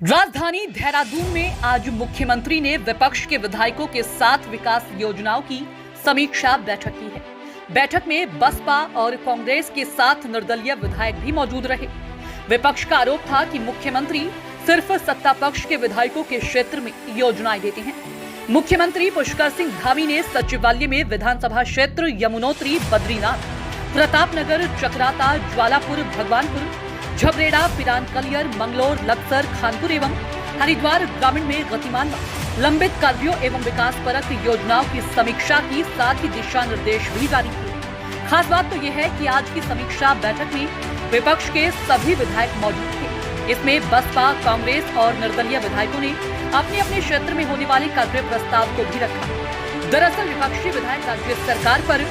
राजधानी देहरादून में आज मुख्यमंत्री ने विपक्ष के विधायकों के साथ विकास योजनाओं की समीक्षा बैठक की है। बैठक में बसपा और कांग्रेस के साथ निर्दलीय विधायक भी मौजूद रहे। विपक्ष का आरोप था कि मुख्यमंत्री सिर्फ सत्ता पक्ष के विधायकों के क्षेत्र में योजनाएं देते हैं। मुख्यमंत्री पुष्कर सिंह धामी ने सचिवालय में विधानसभा क्षेत्र यमुनोत्री, बद्रीनाथ, प्रतापनगर, चकराता, ज्वालापुर, भगवानपुर, झबरेड़ा, पिरान कलियर, मंगलोर, लक्सर, खानपुर एवं हरिद्वार ग्रामीण में गतिमान लंबित कार्यों एवं विकास परक योजनाओं की समीक्षा की, साथ ही दिशा निर्देश भी जारी किए। खास बात तो यह है कि आज की समीक्षा बैठक में विपक्ष के सभी विधायक मौजूद थे। इसमें बसपा, कांग्रेस और निर्दलीय विधायकों ने अपने अपने क्षेत्र में होने वाले कार्य प्रस्ताव को भी रखा। दरअसल विपक्षी विधायक राज्य सरकार पर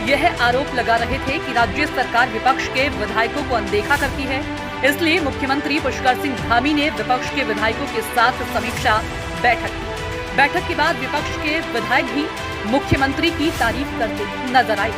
यह आरोप लगा रहे थे कि राज्य सरकार विपक्ष के विधायकों को अनदेखा करती है। इसलिए मुख्यमंत्री पुष्कर सिंह धामी ने विपक्ष के विधायकों के साथ समीक्षा बैठक की। बैठक के बाद विपक्ष के विधायक भी मुख्यमंत्री की तारीफ करते नजर आए।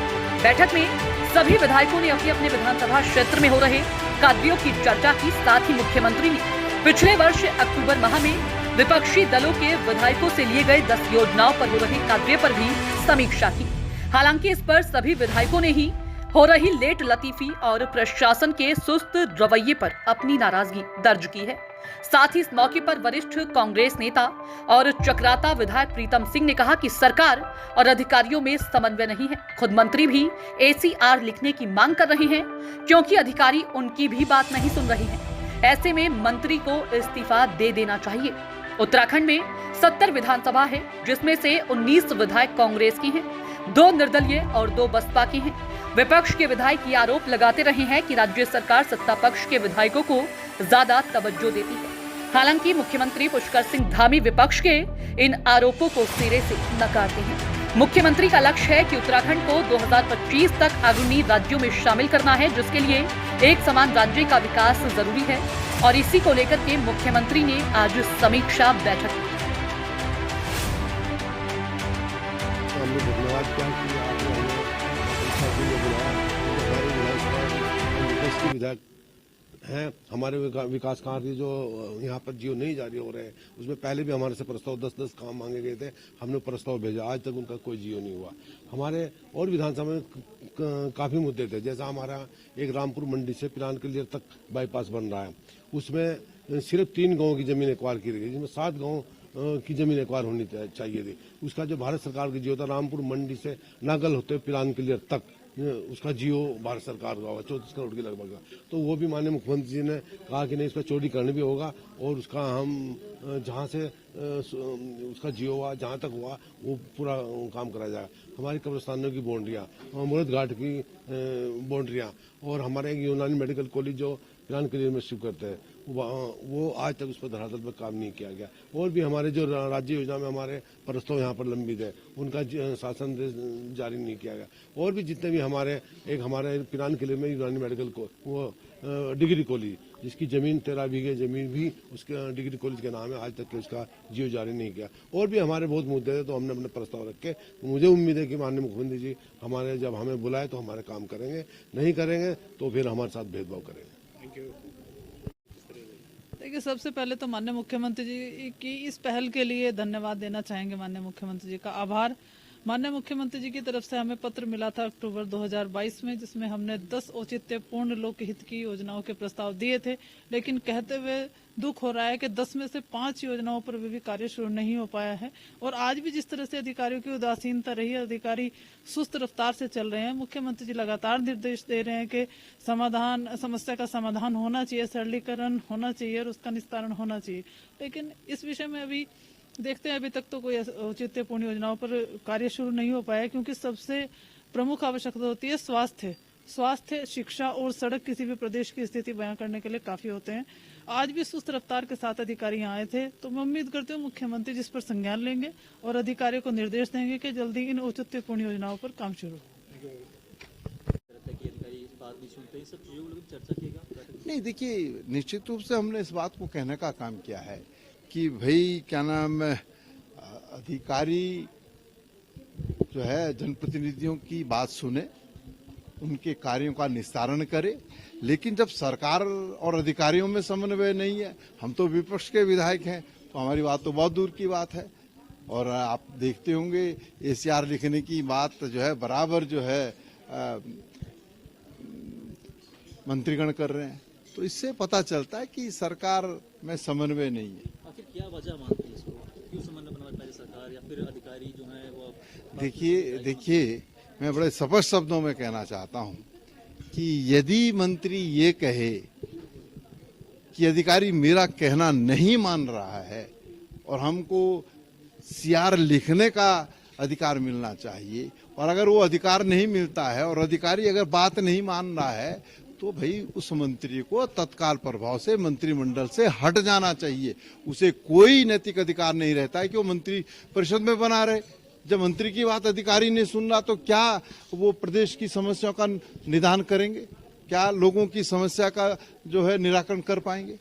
बैठक में सभी विधायकों ने अपने अपने विधानसभा क्षेत्र में हो रहे कार्यों की चर्चा की। साथ ही मुख्यमंत्री ने पिछले वर्ष अक्टूबर माह में विपक्षी दलों के विधायकों से लिए गए 10 योजनाओं पर हो रहे कार्य पर भी समीक्षा की। हालांकि इस पर सभी विधायकों ने ही हो रही लेट लतीफी और प्रशासन के सुस्त रवैये पर अपनी नाराजगी दर्ज की है। साथ ही इस मौके पर वरिष्ठ कांग्रेस नेता और चकराता विधायक प्रीतम सिंह ने कहा कि सरकार और अधिकारियों में समन्वय नहीं है। खुद मंत्री भी ACR लिखने की मांग कर रहे हैं, क्योंकि अधिकारी उनकी भी बात नहीं सुन रहे हैं। ऐसे में मंत्री को इस्तीफा दे देना चाहिए। उत्तराखंड में 70 विधानसभा है, जिसमें से 19 विधायक कांग्रेस की हैं, 2 निर्दलीय और 2 बसपा की हैं। विपक्ष के विधायक ये आरोप लगाते रहे हैं कि राज्य सरकार सत्ता पक्ष के विधायकों को ज्यादा तवज्जो देती है। हालांकि मुख्यमंत्री पुष्कर सिंह धामी विपक्ष के इन आरोपों को सिरे से नकारते हैं। मुख्यमंत्री का लक्ष्य है कि उत्तराखंड को 2025 तक अग्रणी राज्यों में शामिल करना है, जिसके लिए एक समान राज्य का विकास जरूरी है और इसी को लेकर के मुख्यमंत्री ने आज समीक्षा बैठक की। धन्यवाद क्या कि आपने विधायक हैं, हमारे विकास कार्य जो यहाँ पर जियो नहीं जारी हो रहे हैं, उसमें पहले भी हमारे से प्रस्ताव 10-10 काम मांगे गए थे। हमने प्रस्ताव भेजा, आज तक उनका कोई जियो नहीं हुआ। हमारे और विधानसभा में काफी मुद्दे थे, जैसा हमारा एक रामपुर मंडी से पिरान कलियर तक बाईपास बन रहा है, उसमें सिर्फ 3 गाँव की जमीन एक्वायर की गई, जिसमें 7 गाँव की जमीन एक्वायर होनी चाहिए थी। उसका जो भारत सरकार की जियो था, रामपुर मंडी से नागल होते पिरान क्लियर तक, उसका जियो भारत सरकार का होगा 34 करोड़ के लगभग का। तो वो भी माननीय मुख्यमंत्री जी ने कहा कि नहीं, इसका चौड़ीकरण भी होगा और उसका हम जहाँ से उसका जियो हुआ, जहाँ तक हुआ वो पूरा काम कराया जाएगा। हमारी कब्रिस्तानों की बाउंड्रियाँ, मुरद घाट की बाउंड्रियाँ और हमारे एक यूनानी मेडिकल कॉलेज जो पिरान क्लियर में शिफ्ट करते हैं, वो आज तक उस पर धरातल पर काम नहीं किया गया। और भी हमारे जो राज्य योजना में हमारे प्रस्ताव यहाँ पर लंबित है, उनका शासन जारी नहीं किया गया। और भी जितने भी हमारे पिरान क्लियर में यूनानी मेडिकल वो डिग्री कॉलेज, जिसकी जमीन 13 बीघे जमीन भी उसके डिग्री कॉलेज के नाम है, आज तक उसका जियो जारी नहीं किया। और भी हमारे बहुत मुद्दे थे, तो हमने अपने प्रस्ताव रखे। मुझे उम्मीद है कि माननीय मुख्यमंत्री जी हमारे जब हमें बुलाए तो हमारे काम करेंगे, नहीं करेंगे तो फिर हमारे साथ भेदभाव करेंगे। देखिए, सबसे पहले तो माननीय मुख्यमंत्री जी की इस पहल के लिए धन्यवाद देना चाहेंगे। माननीय मुख्यमंत्री जी का आभार। माननीय मुख्यमंत्री जी की तरफ से हमें पत्र मिला था अक्टूबर 2022 में, जिसमें हमने 10 औचित्यपूर्ण लोकहित की योजनाओं के प्रस्ताव दिए थे। लेकिन कहते हुए दुख हो रहा है कि 10 में से 5 योजनाओं पर भी कार्य शुरू नहीं हो पाया है। और आज भी जिस तरह से अधिकारियों की उदासीनता रही है, अधिकारी सुस्त रफ्तार से चल रहे हैं। मुख्यमंत्री जी लगातार निर्देश दे रहे हैं कि समस्या का समाधान होना चाहिए, सरलीकरण होना चाहिए और उसका निस्तारण होना चाहिए। लेकिन इस विषय में अभी देखते हैं, अभी तक तो कोई औचित्यपूर्ण योजनाओं पर कार्य शुरू नहीं हो पाया, क्योंकि सबसे प्रमुख आवश्यकता होती है स्वास्थ्य, शिक्षा और सड़क। किसी भी प्रदेश की स्थिति बयां करने के लिए काफी होते हैं। आज भी सुस्त रफ्तार के साथ अधिकारी यहाँ आए थे, तो मैं उम्मीद करती हूँ मुख्यमंत्री जिस पर संज्ञान लेंगे और अधिकारियों को निर्देश देंगे कि जल्दी इन औचित्यपूर्ण योजनाओं पर काम शुरू हो। नहीं, देखिए, निश्चित रूप से हमने इस बात को कहने का काम किया है कि भाई क्या नाम अधिकारी जो है जनप्रतिनिधियों की बात सुने, उनके कार्यों का निस्तारण करे, लेकिन जब सरकार और अधिकारियों में समन्वय नहीं है, हम तो विपक्ष के विधायक हैं, तो हमारी बात तो बहुत दूर की बात है। और आप देखते होंगे एसीआर लिखने की बात जो है बराबर जो है मंत्रीगण कर रहे हैं, तो इससे पता चलता है कि सरकार में समन्वय नहीं है। आखिर क्या वजह मानती है इसको, क्यों समन्वय बना पाई सरकार या फिर अधिकारी जो है वो? देखिए मैं बड़े स्पष्ट शब्दों में कहना चाहता हूं कि यदि मंत्री ये कहे कि अधिकारी मेरा कहना नहीं मान रहा है और हमको सीआर लिखने का अधिकार मिलना चाहिए, और अगर वो अधिकार नहीं मिलता है और अधिकारी अगर बात नहीं मान रहा है, तो भाई उस मंत्री को तत्काल प्रभाव से मंत्रिमंडल से हट जाना चाहिए। उसे कोई नैतिक अधिकार नहीं रहता है कि वो मंत्री परिषद में बना रहे। जब मंत्री की बात अधिकारी नहीं सुन रहा, तो क्या वो प्रदेश की समस्याओं का निदान करेंगे? क्या लोगों की समस्या का जो है निराकरण कर पाएंगे?